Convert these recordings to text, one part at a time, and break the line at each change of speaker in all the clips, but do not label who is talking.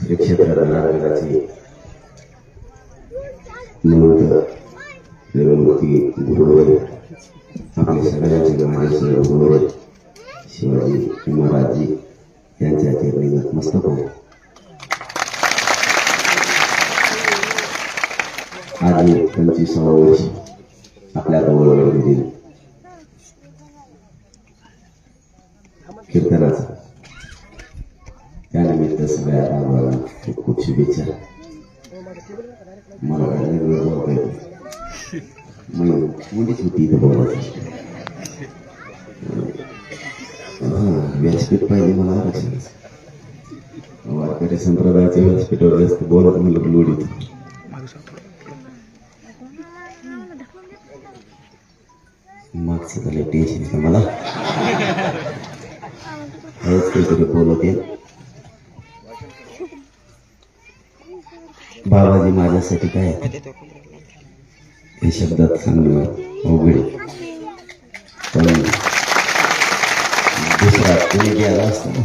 श्री क्षेत्र रणांगणाची निवृत्त देवमूर्ती गुरुवरे आपले सगळ्यांचे माझे सर्व गुरुवरे शिवाजी महाराजजी यांच्या चरणी नतमस्तक होतो. आज 25वा वर्ष आपल्या गवळवडीमधील कीर्तनाचा त्यानिमित्त सगळ्या रामराला खूप खूप शुभेच्छा. मला वेळ बोलता येतो मुलीच होती इथं बोलायचं. व्यासपीठ पाहिजे मला आरक्षणच. वारकरी संप्रदायाच्या व्यासपीठावर जास्त बोलत म्हणलं लोड येतो. मागचं झालं टेन्शन मला हेच काहीतरी बोलते. बाबाजी माझ्यासाठी काय हे शब्दात सांगणं अवघड, पण दुसरा कोणी गेला असतं ना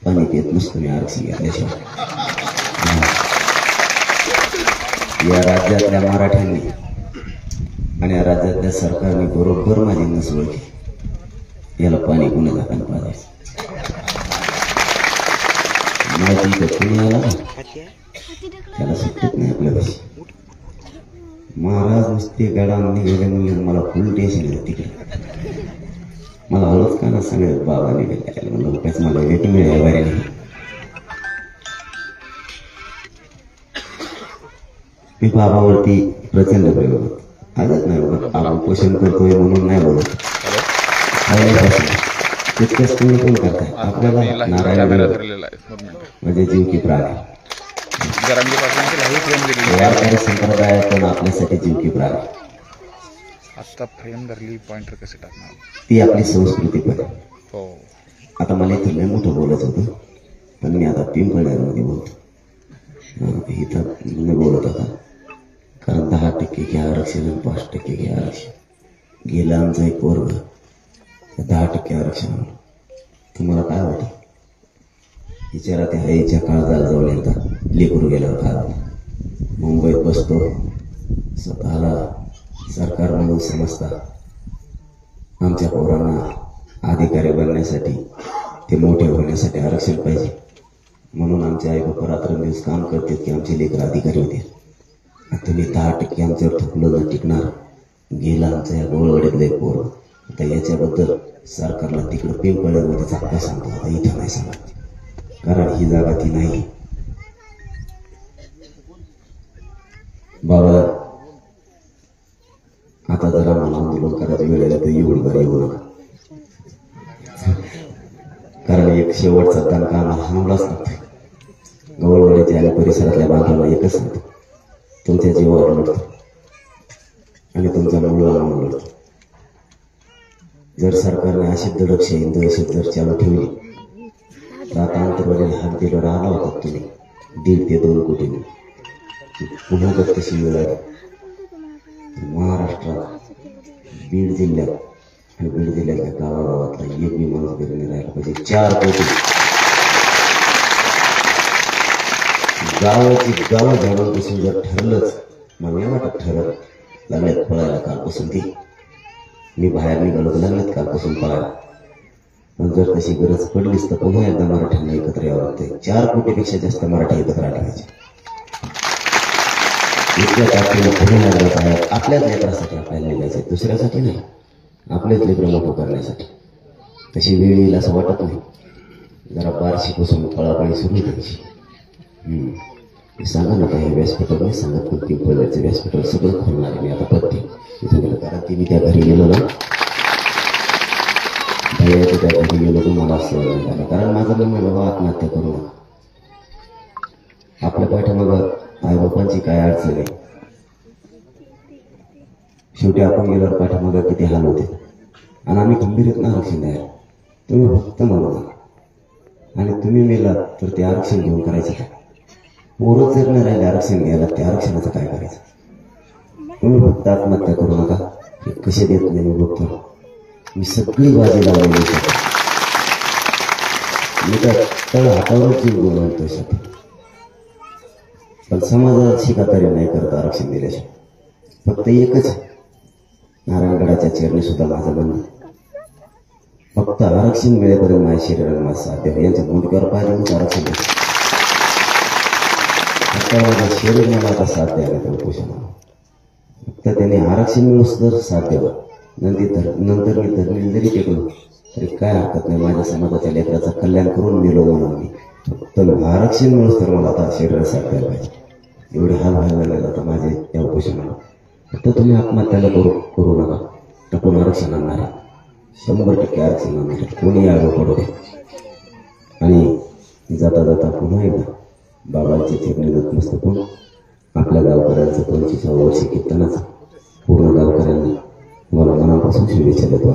पाणी येत नसतो मी आरक्षण घेतल्याशिवाय. या राज्यातल्या मराठ्यांनी आणि या राज्यातल्या सरकारने बरोबर माझी नस ओळखी. याला पाणी कुणी दाखवायला पाहिजे. माहिती तर कुणी आला ना त्याला सुटत नाही आपल्यापाशी. महाराज नुसते गडामध्ये गेले म्हणजे मला फुल टेन्शन येतं तिकडे. मला हळूच का ना सगळे बाबा निघाले म्हणलं काहीच मला वेट मिळाल्या बाहेर नाही. मी बाबावरती प्रचंड प्रयोग होतो. आजच नाही बघत आपण पोषण करतोय म्हणून नाही बोलत. तितकंच तुम्ही कोण करताय. आपल्याला नारायण म्हणजे जीव की प्राणी वारकरी संप्रदायातून आपल्यासाठी जीव की प्राणी.
आता फ्रेम धरली पॉइंटर कसे टाकणार
ती आपली संस्कृती पण. आता मला इथं लय मोठं बोलायचं होतं पण मी आता पिंपळनेरमध्ये बोलतो. इथं मी बोलत होता कारण 10% घ्या आरक्षण आणि 5% घ्या आरक्षण. गेलं आमचं एक वर्ग 10% आरक्षण. तुम्हाला काय वाटतं विचारा त्या आईच्या काळजाला जवळ येतात लेकरू गेल्यावर काय. मुंबईत बसतो स्वतःला सरकार म्हणून समजता. आमच्या पोरांना अधिकारी बनण्यासाठी ते मोठे होण्यासाठी आरक्षण पाहिजे म्हणून आमचे आई बाबा रात्रंदिवस काम करतात की आमचे लेकर अधिकारी होते. तुम्ही 10% आमच्यावर थकलो न टिकणार. गेला आमचं या गोळवडीतलं एक पोर. आता याच्याबद्दल सरकारला तिकडं पिंपळनेरमध्ये चांगलं सांगतो. आता इथं नाही सांगत कारण ही जागा ती नाही. बाबा आता जरा मला आंदोलन करायचं वेळ आला तर एवढी बरं येऊ नका कारण एक शेवटचा दणका आम्हाला हाणवलाच नव्हता. गवळवाडीच्या आणि परिसरातल्या बांधवांना एकच सांगतो तुमच्या जीवावर लढतो आणि तुमच्या मुलाला म्हणून लढतो. जर सरकारने अशी दडपशाही दहशत जर चालू ठेवली तर आता अंतर्वालीला हात दिल्यावर आला होता तुम्ही 1.5 ते 2 कोटींनी. पुन्हा जर तशी वेळ आली महाराष्ट्रात बीड जिल्ह्यात आणि बीड जिल्ह्यातल्या गावागावातला एक बी माणूस घरी नाही राहिला पाहिजे. 4 कोटी गावाची गावं झाडांपासून जर ठरलंच मग या वाटत ठरत लागल्यात पळायला कालपासून ती. मी बाहेर निघालो तर लागल्यात कालपासून पळायला. पण जर तशी गरज पडलीच तर पुन्हा एकदा मराठ्यांना एकत्र यावं लागते. 4 कोटीपेक्षा जास्त मराठी एकत्र आले पाहिजे. इतक्या तारखेला पुणे लागत आहे. आपल्याच लेकरासाठी आपल्याला निघायचं आहे दुसऱ्यासाठी नाही. आपलेच लेकरं मोठं करण्यासाठी. तशी वेळ येईल असं वाटत नाही. जरा बारशीपासून पळापळी सुरू करायची. सांगा ना काही व्यासपीठावर नाही सांगत पण पिंपळनेरचं व्यासपीठावर सगळं खोलणार आहे मी आता प्रत्येक तिथं गेलं. कारण ती मी त्या घरी गेलो ना भैयाच्या त्या घरी गेलो तर मला असं झालं कारण माझं म्हणणं बाबा आत्महत्या करू नका. आपल्या पाठीमागं आईबापांची काय अडचण आहे. शेवटी आपण गेल्यावर पाठीमागं किती हाल होते आणि आम्ही गंभीर ना आरक्षण द्यायला. तुम्ही फक्त म्हणू नका आणि तुम्ही मेलात तर ते आरक्षण घेऊन करायचं काय. पोरच जर नाही राहिले आरक्षण घ्यायला त्या आरक्षणाचं काय करायचं. तुम्ही फक्त आत्महत्या करू नका. कसे देत नाही मी बघतो. मी सगळी बाजी लावलेली मी तर तळ हातावरच जीव घेऊन आणतोय सध्या. पण समाजात शिकातारी नाही करत आरक्षण दिल्याशिवाय. फक्त एकच नारायणगडाच्या चेअरने सुद्धा माझं म्हणणं, फक्त आरक्षण मिळेपर्यंत माझ्या शरीराला माझं साथ द्यावं. यांच्या मुंडक्यावर पाहिजे मग आरक्षण द्यावं. आता माझं शरीर मला आता साथ द्यायला त्या उपोषणाला. फक्त त्याने आरक्षण मिळूस तर साथ द्यावं. नंतर मी धरणी जरी टेकलो तरी काय हरकत नाही. माझ्या समाजाच्या लेकराचं कल्याण करून मिळव म्हणून मी फक्त आरक्षण मिळूस तर मला आता शरीराला साथ द्यायला पाहिजे. एवढे हाल व्हायला लागले आता माझे या उपोषणाला. फक्त तुम्ही आत्महत्याला करू नका. टाकून आरक्षण आणणार आहे, 100% आरक्षण आणणार आहे. कोणी आरोप पडू दे. आणि जाता जाता पुन्हा एकदा बाबांचे चरणी नतमस्तक होऊन आपल्या गावकऱ्यांचं 25व्या वर्षी कीर्तनाचं पूर्ण गावकऱ्यांना मला मनापासून शुभेच्छा देतो.